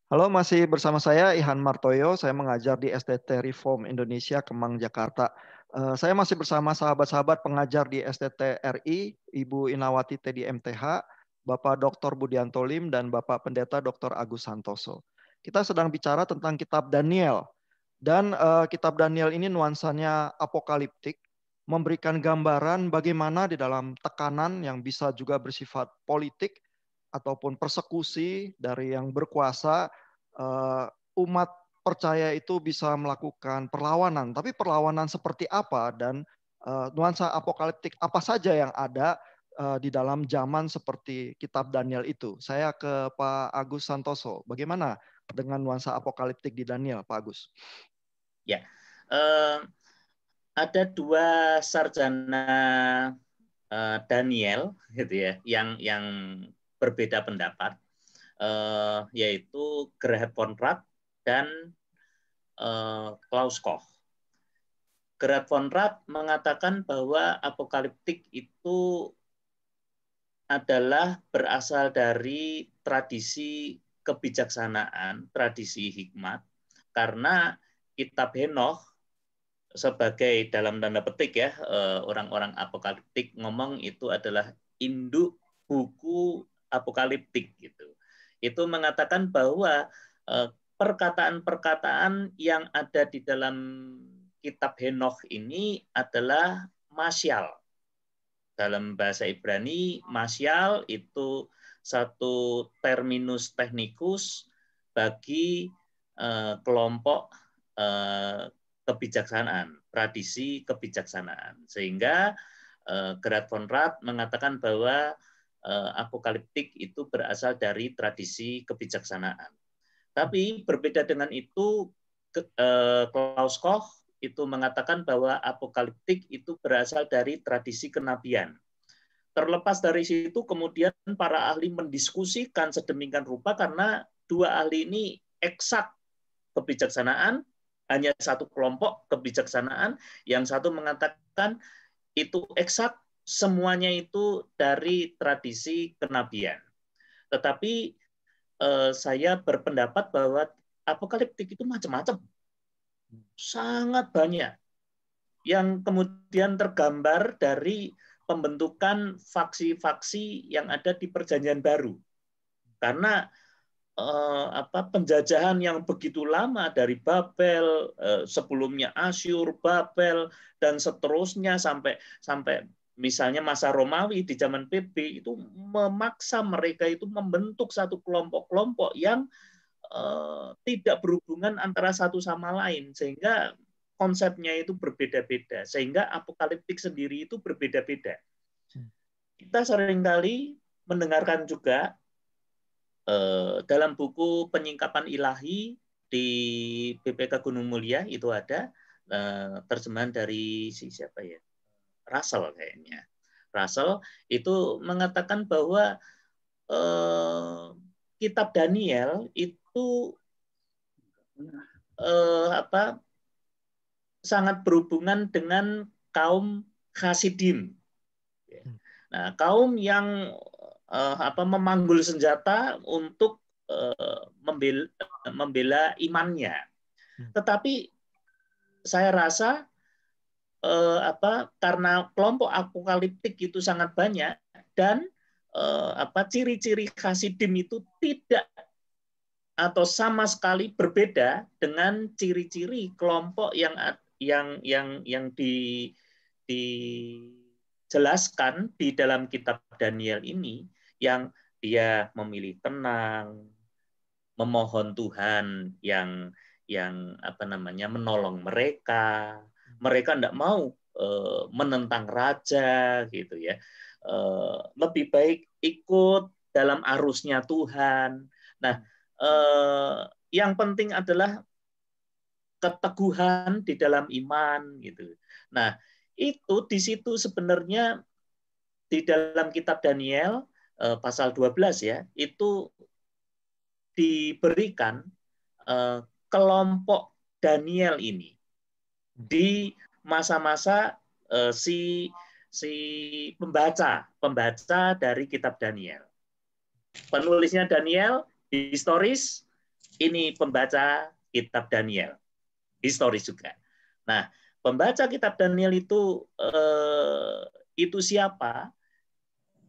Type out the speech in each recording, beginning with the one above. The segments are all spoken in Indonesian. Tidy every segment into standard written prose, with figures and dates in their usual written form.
Halo, masih bersama saya Ihan Martoyo. Saya mengajar di STT Reform Indonesia, Kemang, Jakarta. Saya masih bersama sahabat-sahabat pengajar di STT RI, Ibu Inawati Tedi MTH, Bapak Dr. Budianto Lim, dan Bapak Pendeta Dr. Agus Santoso. Kita sedang bicara tentang Kitab Daniel. Dan Kitab Daniel ini nuansanya apokaliptik, memberikan gambaran bagaimana di dalam tekanan yang bisa juga bersifat politik ataupun persekusi dari yang berkuasa, eh, umat percaya itu bisa melakukan perlawanan. Tapi perlawanan seperti apa dan nuansa apokaliptik apa saja yang ada di dalam zaman seperti Kitab Daniel itu? Saya ke Pak Agus Santoso. Bagaimana dengan nuansa apokaliptik di Daniel, Pak Agus? Ya, ada dua sarjana Daniel, gitu ya, yang berbeda pendapat, yaitu Gerhard von Rath dan Klaus Koch. Gerhard von Rath mengatakan bahwa apokaliptik itu adalah berasal dari tradisi kebijaksanaan, tradisi hikmat, karena Kitab Henoch sebagai dalam tanda petik ya, orang-orang apokaliptik ngomong itu adalah induk buku apokaliptik gitu. Itu mengatakan bahwa perkataan-perkataan yang ada di dalam kitab Henoch ini adalah masyal. Dalam bahasa Ibrani, masyal itu satu terminus technicus bagi kelompok kebijaksanaan, tradisi kebijaksanaan. Sehingga Gerhard von Rath mengatakan bahwa apokaliptik itu berasal dari tradisi kebijaksanaan. Tapi berbeda dengan itu, Klaus Koch itu mengatakan bahwa apokaliptik itu berasal dari tradisi kenabian. Terlepas dari situ, kemudian para ahli mendiskusikan sedemikian rupa karena dua ahli ini eksak kebijaksanaan, hanya satu kelompok kebijaksanaan, yang satu mengatakan itu eksak, semuanya itu dari tradisi kenabian. Tetapi saya berpendapat bahwa apokaliptik itu macam-macam. Sangat banyak. Yang kemudian tergambar dari pembentukan faksi-faksi yang ada di Perjanjian Baru. Karena penjajahan yang begitu lama dari Babel, sebelumnya Asyur, Babel, dan seterusnya sampai misalnya masa Romawi di zaman PB itu memaksa mereka itu membentuk satu kelompok-kelompok yang tidak berhubungan antara satu sama lain, sehingga konsepnya itu berbeda-beda, sehingga apokaliptik sendiri itu berbeda-beda. Kita seringkali mendengarkan juga dalam buku Penyingkapan Ilahi di BPK Gunung Mulia itu ada terjemahan dari siapa ya, Russell kayaknya. Russell itu mengatakan bahwa kitab Daniel itu sangat berhubungan dengan kaum Hasidim. Nah, kaum yang memanggul senjata untuk membela imannya. Tetapi saya rasa karena kelompok apokaliptik itu sangat banyak dan ciri-ciri Hasidim itu tidak atau sama sekali berbeda dengan ciri-ciri kelompok yang dijelaskan di dalam kitab Daniel ini, yang dia memilih tenang, memohon Tuhan yang menolong mereka. Mereka tidak mau menentang raja gitu ya. Lebih baik ikut dalam arusnya Tuhan. Nah, yang penting adalah keteguhan di dalam iman gitu. Nah, itu di situ sebenarnya di dalam kitab Daniel pasal 12 ya, itu diberikan kelompok Daniel ini di masa-masa si pembaca dari kitab Daniel. Penulisnya Daniel, historis, ini pembaca kitab Daniel, historis juga. Nah, pembaca kitab Daniel itu siapa?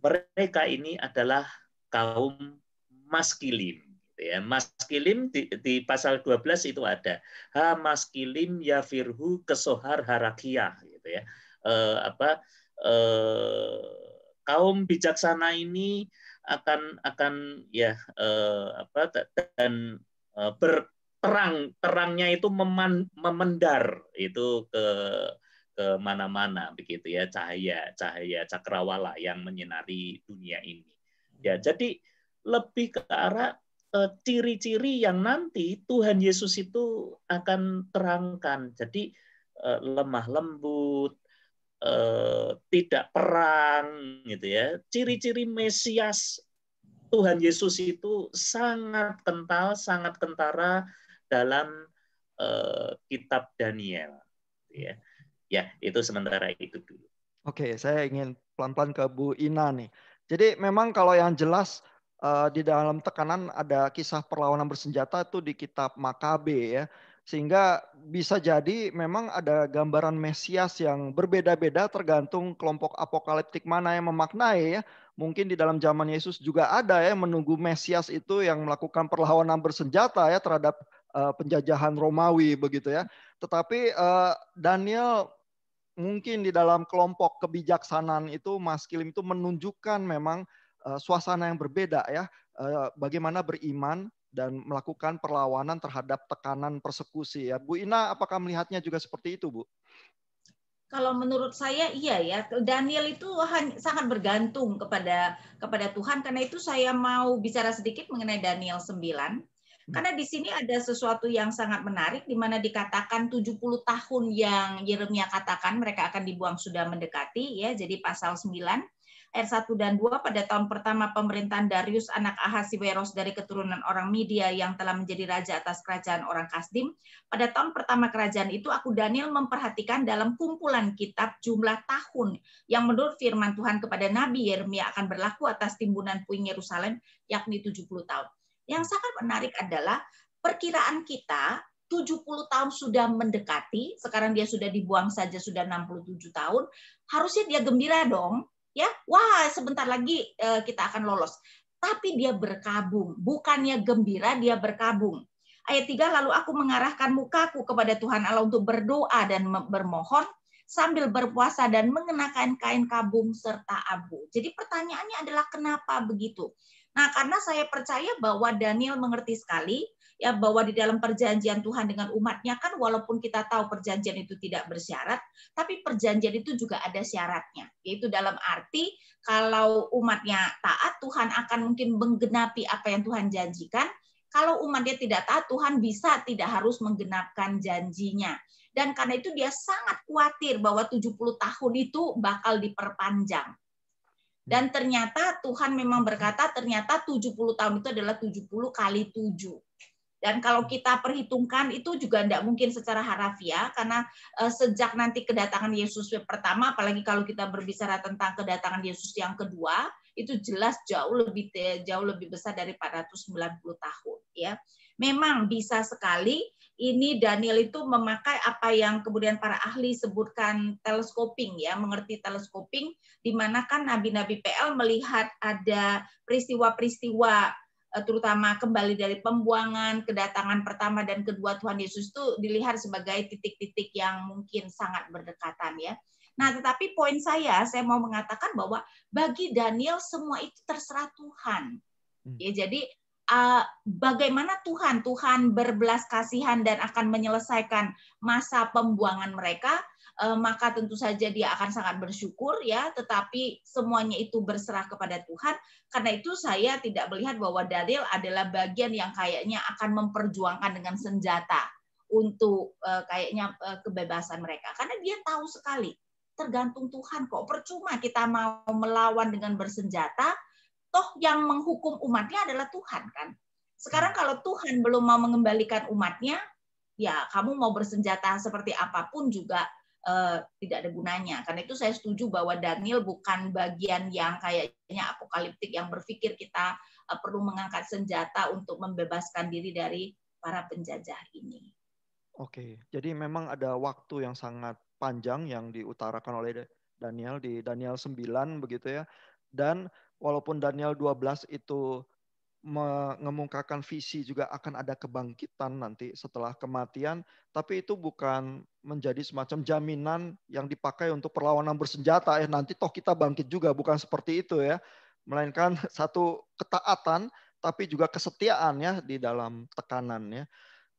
Mereka ini adalah kaum maskilim. Ya, maskilim di pasal 12 itu ada ha maskilim yafirhu kesohar harakiah gitu ya. Kaum bijaksana ini akan ya dan terangnya itu memendar itu ke mana-mana begitu ya, cahaya cakrawala yang menyinari dunia ini. Ya, jadi lebih ke arah ciri-ciri yang nanti Tuhan Yesus itu akan terangkan. Jadi lemah lembut, tidak perang gitu ya. Ciri-ciri Mesias Tuhan Yesus itu sangat kental, sangat kentara dalam kitab Daniel ya. Ya, itu sementara itu dulu. Oke, saya ingin pelan-pelan ke Bu Ina nih. Jadi memang kalau yang jelas di dalam tekanan ada kisah perlawanan bersenjata itu di kitab Makabe ya. Sehingga bisa jadi memang ada gambaran Mesias yang berbeda-beda tergantung kelompok apokaliptik mana yang memaknai ya. Mungkin di dalam zaman Yesus juga ada ya menunggu Mesias itu yang melakukan perlawanan bersenjata ya terhadap penjajahan Romawi begitu ya. Tetapi Daniel mungkin di dalam kelompok kebijaksanaan itu Mas Kilim itu menunjukkan memang suasana yang berbeda ya, bagaimana beriman dan melakukan perlawanan terhadap tekanan persekusi ya. Bu Ina, apakah melihatnya juga seperti itu, Bu? Kalau menurut saya iya ya, Daniel itu sangat bergantung kepada Tuhan. Karena itu saya mau bicara sedikit mengenai Daniel 9. Karena di sini ada sesuatu yang sangat menarik, di mana dikatakan 70 tahun yang Yeremia katakan mereka akan dibuang sudah mendekati, ya. Jadi pasal 9, ayat 1 dan 2, pada tahun pertama pemerintahan Darius anak Ahasiweros dari keturunan orang Media yang telah menjadi raja atas kerajaan orang Kasdim, pada tahun pertama kerajaan itu aku Daniel memperhatikan dalam kumpulan kitab jumlah tahun yang menurut firman Tuhan kepada Nabi Yeremia akan berlaku atas timbunan puing Yerusalem, yakni 70 tahun. Yang sangat menarik adalah perkiraan kita 70 tahun sudah mendekati, sekarang dia sudah dibuang saja sudah 67 tahun, harusnya dia gembira dong, ya. Wah, sebentar lagi kita akan lolos. Tapi dia berkabung, bukannya gembira, dia berkabung. Ayat 3, lalu aku mengarahkan mukaku kepada Tuhan Allah untuk berdoa dan bermohon sambil berpuasa dan mengenakan kain kabung serta abu. Jadi pertanyaannya adalah kenapa begitu? Nah, karena saya percaya bahwa Daniel mengerti sekali ya bahwa di dalam perjanjian Tuhan dengan umatnya kan walaupun kita tahu perjanjian itu tidak bersyarat, tapi perjanjian itu juga ada syaratnya. Yaitu dalam arti kalau umatnya taat, Tuhan akan mungkin menggenapi apa yang Tuhan janjikan. Kalau umatnya tidak taat, Tuhan bisa tidak harus menggenapkan janjinya. Dan karena itu dia sangat khawatir bahwa 70 tahun itu bakal diperpanjang. Dan ternyata Tuhan memang berkata ternyata 70 tahun itu adalah 70 kali 7. Dan kalau kita perhitungkan itu juga tidak mungkin secara harafiah karena sejak nanti kedatangan Yesus pertama, apalagi kalau kita berbicara tentang kedatangan Yesus yang kedua, itu jelas jauh lebih besar dari 490 tahun ya. Memang bisa sekali ini Daniel itu memakai apa yang kemudian para ahli sebutkan teleskoping ya, mengerti teleskoping di mana kan nabi-nabi PL melihat ada peristiwa-peristiwa terutama kembali dari pembuangan, kedatangan pertama dan kedua Tuhan Yesus itu dilihat sebagai titik-titik yang mungkin sangat berdekatan ya. Nah, tetapi poin saya mau mengatakan bahwa bagi Daniel semua itu terserah Tuhan. Ya, jadi bagaimana Tuhan berbelas kasihan dan akan menyelesaikan masa pembuangan mereka, maka tentu saja dia akan sangat bersyukur ya, tetapi semuanya itu berserah kepada Tuhan. Karena itu saya tidak melihat bahwa Daniel adalah bagian yang kayaknya akan memperjuangkan dengan senjata untuk kayaknya kebebasan mereka, karena dia tahu sekali tergantung Tuhan kok, percuma kita mau melawan dengan bersenjata. Toh yang menghukum umatnya adalah Tuhan kan. Sekarang kalau Tuhan belum mau mengembalikan umatnya, ya kamu mau bersenjata seperti apapun juga tidak ada gunanya. Karena itu saya setuju bahwa Daniel bukan bagian yang kayaknya apokaliptik yang berpikir kita perlu mengangkat senjata untuk membebaskan diri dari para penjajah ini. Oke, jadi memang ada waktu yang sangat panjang yang diutarakan oleh Daniel di Daniel 9 begitu ya. Dan walaupun Daniel 12 itu mengemukakan visi juga akan ada kebangkitan nanti setelah kematian, tapi itu bukan menjadi semacam jaminan yang dipakai untuk perlawanan bersenjata. Nanti toh kita bangkit juga, bukan seperti itu ya. Melainkan satu ketaatan, tapi juga kesetiaan ya di dalam tekanan ya.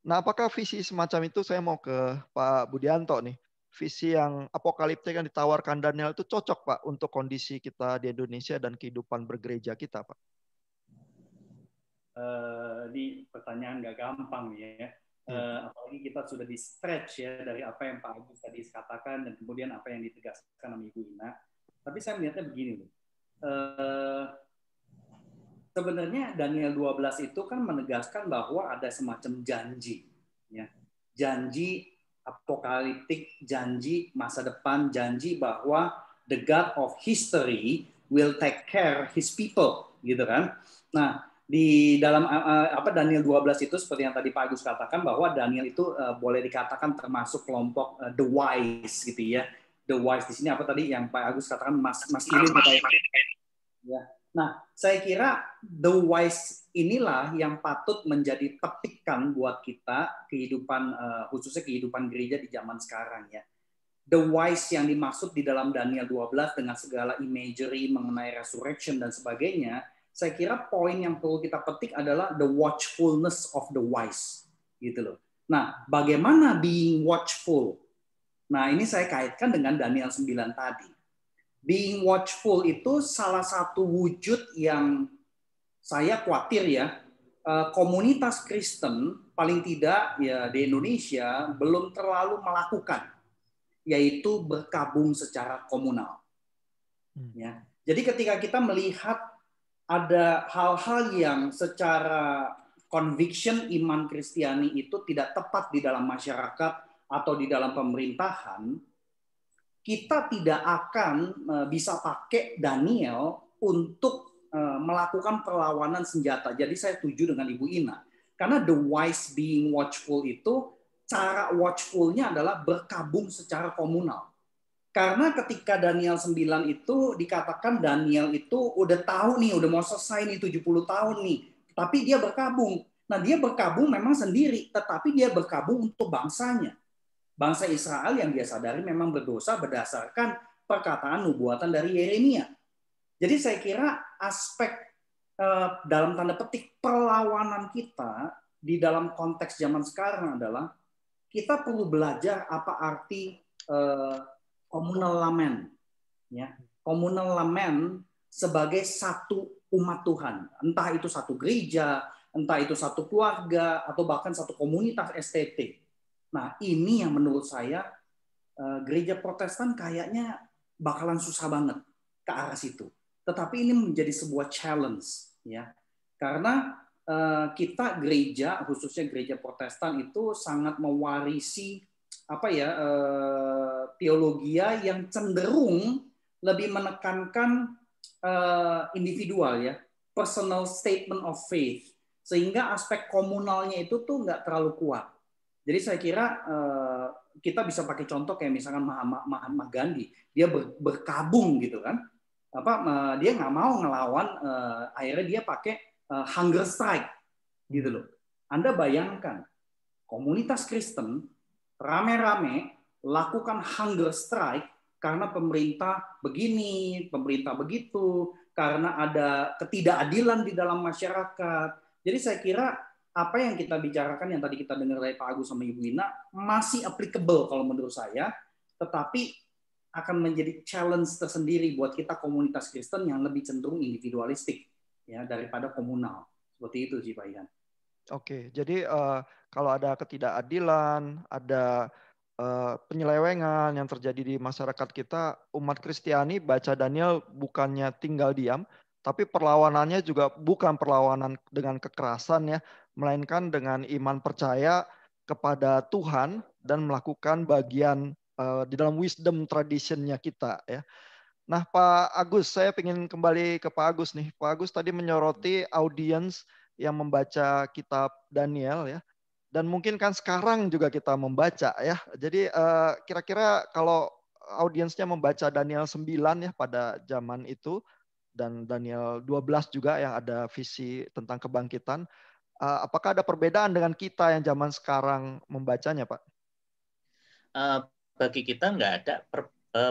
Nah, apakah visi semacam itu, saya mau ke Pak Budianto nih. Visi yang apokaliptik yang ditawarkan Daniel itu cocok Pak untuk kondisi kita di Indonesia dan kehidupan bergereja kita Pak? Ini pertanyaan nggak gampang ya. Apalagi kita sudah di stretch ya dari apa yang Pak Agus tadi katakan dan kemudian apa yang ditegaskan sama Ibu Ina. Tapi saya melihatnya begini loh. Sebenarnya Daniel 12 itu kan menegaskan bahwa ada semacam janji, ya. Janji apokaliptik, janji masa depan, janji bahwa the God of history will take care his people, gitu kan? Nah, di dalam Daniel 12 itu seperti yang tadi Pak Agus katakan bahwa Daniel itu boleh dikatakan termasuk kelompok the wise, gitu ya. The wise di sini apa tadi yang Pak Agus katakan maskulin, ya. Nah, saya kira the wise inilah yang patut menjadi petikan buat kita kehidupan khususnya kehidupan gereja di zaman sekarang ya. The wise yang dimaksud di dalam Daniel 12 dengan segala imagery mengenai resurrection dan sebagainya, saya kira poin yang perlu kita petik adalah the watchfulness of the wise gitu loh. Nah, bagaimana being watchful? Nah, ini saya kaitkan dengan Daniel 9 tadi. Being watchful itu salah satu wujud yang saya khawatir ya, komunitas Kristen paling tidak ya di Indonesia belum terlalu melakukan, yaitu berkabung secara komunal. Ya. Jadi ketika kita melihat ada hal-hal yang secara conviction iman Kristiani itu tidak tepat di dalam masyarakat atau di dalam pemerintahan, kita tidak akan bisa pakai Daniel untuk melakukan perlawanan senjata. Jadi saya setuju dengan Ibu Ina. Karena the wise being watchful itu, cara watchfulnya adalah berkabung secara komunal. Karena ketika Daniel 9 itu dikatakan Daniel itu udah tahu nih, udah mau selesai nih 70 tahun nih. Tapi dia berkabung. Nah dia berkabung memang sendiri, tetapi dia berkabung untuk bangsanya. Bangsa Israel yang dia sadari memang berdosa berdasarkan perkataan nubuatan dari Yeremia. Jadi saya kira aspek dalam tanda petik perlawanan kita di dalam konteks zaman sekarang adalah kita perlu belajar apa arti communal lament, ya, communal lament sebagai satu umat Tuhan, entah itu satu gereja, entah itu satu keluarga, atau bahkan satu komunitas STT. Nah, ini yang menurut saya gereja Protestan kayaknya bakalan susah banget ke arah situ. Tetapi ini menjadi sebuah challenge, ya, karena kita gereja, khususnya gereja Protestan itu sangat mewarisi teologi yang cenderung lebih menekankan individual ya, personal statement of faith, sehingga aspek komunalnya itu tuh nggak terlalu kuat. Jadi saya kira kita bisa pakai contoh kayak misalkan Mahatma Gandhi, dia berkabung gitu kan, dia nggak mau ngelawan, akhirnya dia pakai hunger strike gitu loh. Anda bayangkan komunitas Kristen rame-rame lakukan hunger strike karena pemerintah begini, pemerintah begitu, karena ada ketidakadilan di dalam masyarakat. Jadi saya kira apa yang kita bicarakan yang tadi kita dengar dari Pak Agus sama Ibu Ina masih applicable kalau menurut saya, tetapi akan menjadi challenge tersendiri buat kita komunitas Kristen yang lebih cenderung individualistik ya daripada komunal. Seperti itu sih Pak Ihan. Oke, jadi kalau ada ketidakadilan, ada penyelewengan yang terjadi di masyarakat kita, umat Kristiani baca Daniel bukannya tinggal diam, tapi perlawanannya juga bukan perlawanan dengan kekerasan ya, melainkan dengan iman percaya kepada Tuhan dan melakukan bagian di dalam wisdom traditionnya kita ya. Nah, Pak Agus, saya ingin kembali ke Pak Agus nih. Pak Agus tadi menyoroti audiens yang membaca kitab Daniel ya. Dan mungkin kan sekarang juga kita membaca ya. Jadi kira-kira kalau audiensnya membaca Daniel 9 ya pada zaman itu, dan Daniel 12 juga yang ada visi tentang kebangkitan, apakah ada perbedaan dengan kita yang zaman sekarang membacanya, Pak? Bagi kita nggak ada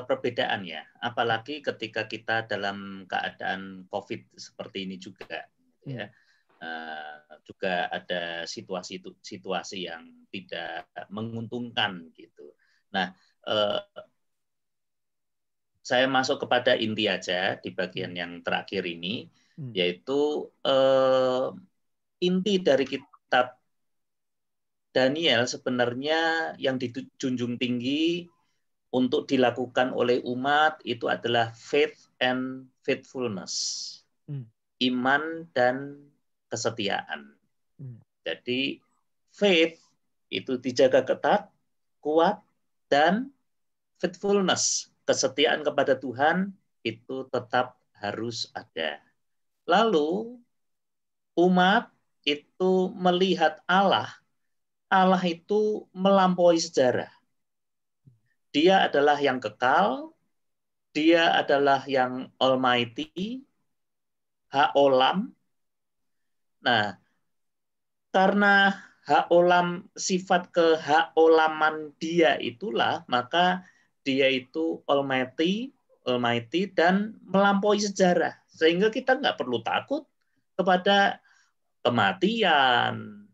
perbedaan ya, apalagi ketika kita dalam keadaan COVID seperti ini juga, ya. Juga ada situasi yang tidak menguntungkan gitu. Nah, saya masuk kepada inti aja di bagian yang terakhir ini, yaitu inti dari kitab Daniel sebenarnya yang dijunjung tinggi untuk dilakukan oleh umat itu adalah faith and faithfulness. Iman dan kesetiaan. Jadi faith itu dijaga ketat, kuat, dan faithfulness, kesetiaan kepada Tuhan itu tetap harus ada. Lalu umat itu melihat Allah itu melampaui sejarah. Dia adalah yang kekal, dia adalah yang almighty, ha-olam. Nah, karena ha-olam, sifat ke-ha-olaman dia itulah, maka dia itu almighty dan melampaui sejarah. Sehingga kita nggak perlu takut kepada kematian,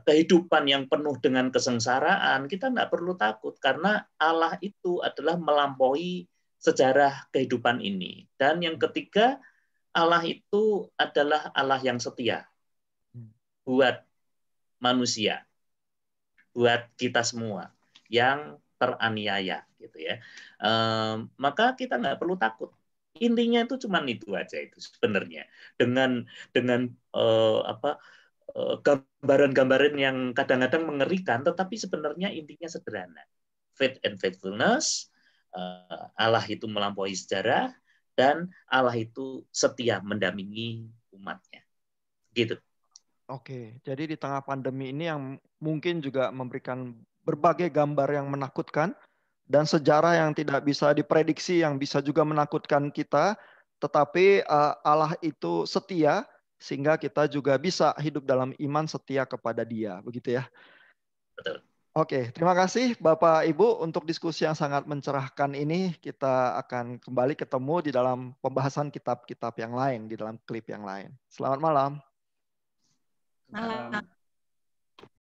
kehidupan yang penuh dengan kesengsaraan. Kita nggak perlu takut karena Allah itu adalah melampaui sejarah kehidupan ini. Dan yang ketiga, Allah itu adalah Allah yang setia buat manusia, buat kita semua yang teraniaya, gitu ya. Maka kita nggak perlu takut. Intinya itu cuma itu aja itu sebenarnya. Dengan gambaran-gambaran yang kadang-kadang mengerikan, tetapi sebenarnya intinya sederhana. Faith and faithfulness, Allah itu melampaui sejarah, dan Allah itu setia mendampingi umatnya. Gitu. Oke, jadi di tengah pandemi ini yang mungkin juga memberikan berbagai gambar yang menakutkan, dan sejarah yang tidak bisa diprediksi, yang bisa juga menakutkan kita, tetapi Allah itu setia, sehingga kita juga bisa hidup dalam iman setia kepada Dia, begitu ya? Betul. Oke, terima kasih Bapak Ibu untuk diskusi yang sangat mencerahkan ini. Kita akan kembali ketemu di dalam pembahasan kitab-kitab yang lain, di dalam klip yang lain. Selamat malam.